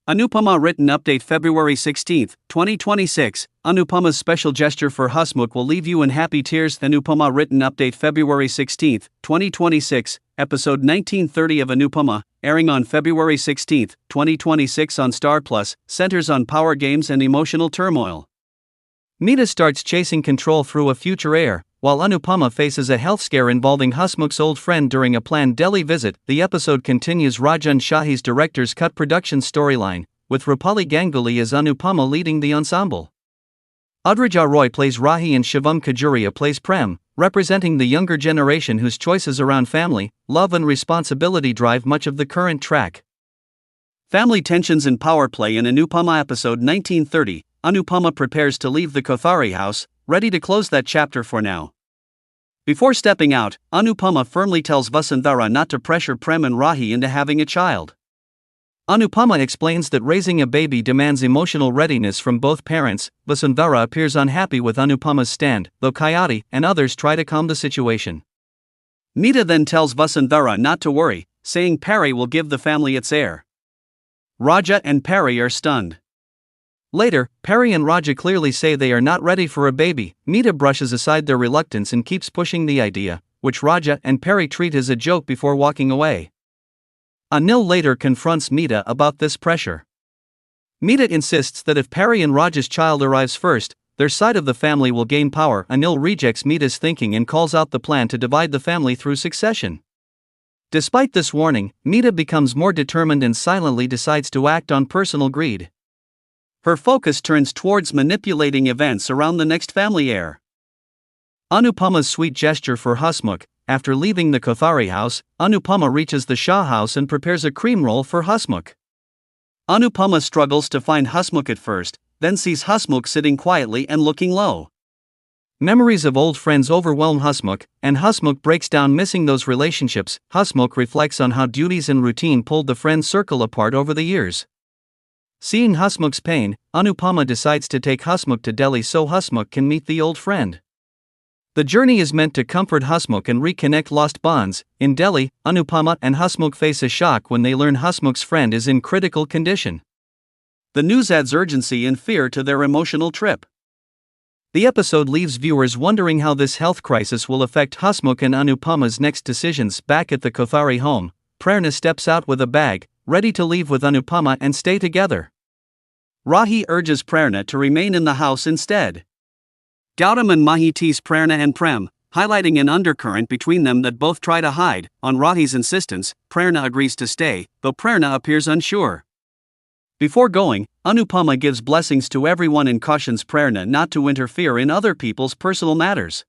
Anupama written update February 16, 2026. Anupama's special gesture for Hasmukh will leave you in happy tears. Anupama written update February 16, 2026. Episode 1930 of Anupama, airing on February 16, 2026 on Star Plus, centers on power games and emotional turmoil. Meeta starts chasing control through a future heir, while Anupama faces a health scare involving Hasmukh's old friend during a planned Delhi visit. The episode continues Rajan Shahi's director's cut production storyline, with Rupali Ganguly as Anupama leading the ensemble. Udraja Roy plays Rahi and Shivam Kajuria plays Prem, representing the younger generation whose choices around family, love and responsibility drive much of the current track. Family tensions and power play in Anupama episode 1930. Anupama prepares to leave the Kothari house, ready to close that chapter for now. Before stepping out, Anupama firmly tells Vasundhara not to pressure Prem and Rahi into having a child. Anupama explains that raising a baby demands emotional readiness from both parents. Vasundhara appears unhappy with Anupama's stand, though Kayati and others try to calm the situation. Meeta then tells Vasundhara not to worry, saying Pari will give the family its heir. Raja and Pari are stunned. Later, Pari and Raja clearly say they are not ready for a baby. Meeta brushes aside their reluctance and keeps pushing the idea, which Raja and Pari treat as a joke before walking away. Anil later confronts Meeta about this pressure. Meeta insists that if Pari and Raja's child arrives first, their side of the family will gain power. Anil rejects Meeta's thinking and calls out the plan to divide the family through succession. Despite this warning, Meeta becomes more determined and silently decides to act on personal greed. Her focus turns towards manipulating events around the next family heir. Anupama's sweet gesture for Hasmukh. After leaving the Kothari house, Anupama reaches the Shah house and prepares a cream roll for Hasmukh. Anupama struggles to find Hasmukh at first, then sees Hasmukh sitting quietly and looking low. Memories of old friends overwhelm Hasmukh, and Hasmukh breaks down, missing those relationships. Hasmukh reflects on how duties and routine pulled the friend circle apart over the years. Seeing Hasmukh's pain, Anupama decides to take Hasmukh to Delhi so Hasmukh can meet the old friend. The journey is meant to comfort Hasmukh and reconnect lost bonds. In Delhi, Anupama and Hasmukh face a shock when they learn Hasmukh's friend is in critical condition. The news adds urgency and fear to their emotional trip. The episode leaves viewers wondering how this health crisis will affect Hasmukh and Anupama's next decisions. Back at the Kothari home, Prerna steps out with a bag, ready to leave with Anupama and stay together. Rahi urges Prerna to remain in the house instead. Gautam and Mahi tease Prerna and Prem, highlighting an undercurrent between them that both try to hide. On Rahi's insistence, Prerna agrees to stay, though Prerna appears unsure. Before going, Anupama gives blessings to everyone and cautions Prerna not to interfere in other people's personal matters.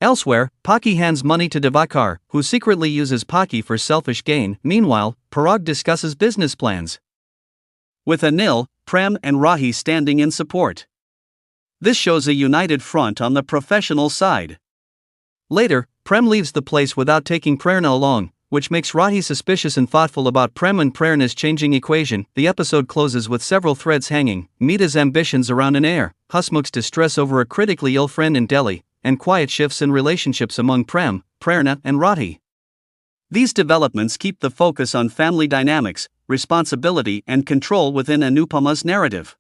Elsewhere, Paki hands money to Divakar, who secretly uses Paki for selfish gain. Meanwhile, Parag discusses business plans with Anil, Prem and Rahi standing in support. This shows a united front on the professional side. Later, Prem leaves the place without taking Prerna along, which makes Rahi suspicious and thoughtful about Prem and Prerna's changing equation. The episode closes with several threads hanging: Meeta's ambitions around an heir, Hasmukh's distress over a critically ill friend in Delhi, and quiet shifts in relationships among Prem, Prerna and Rahi. These developments keep the focus on family dynamics, responsibility and control within Anupama's narrative.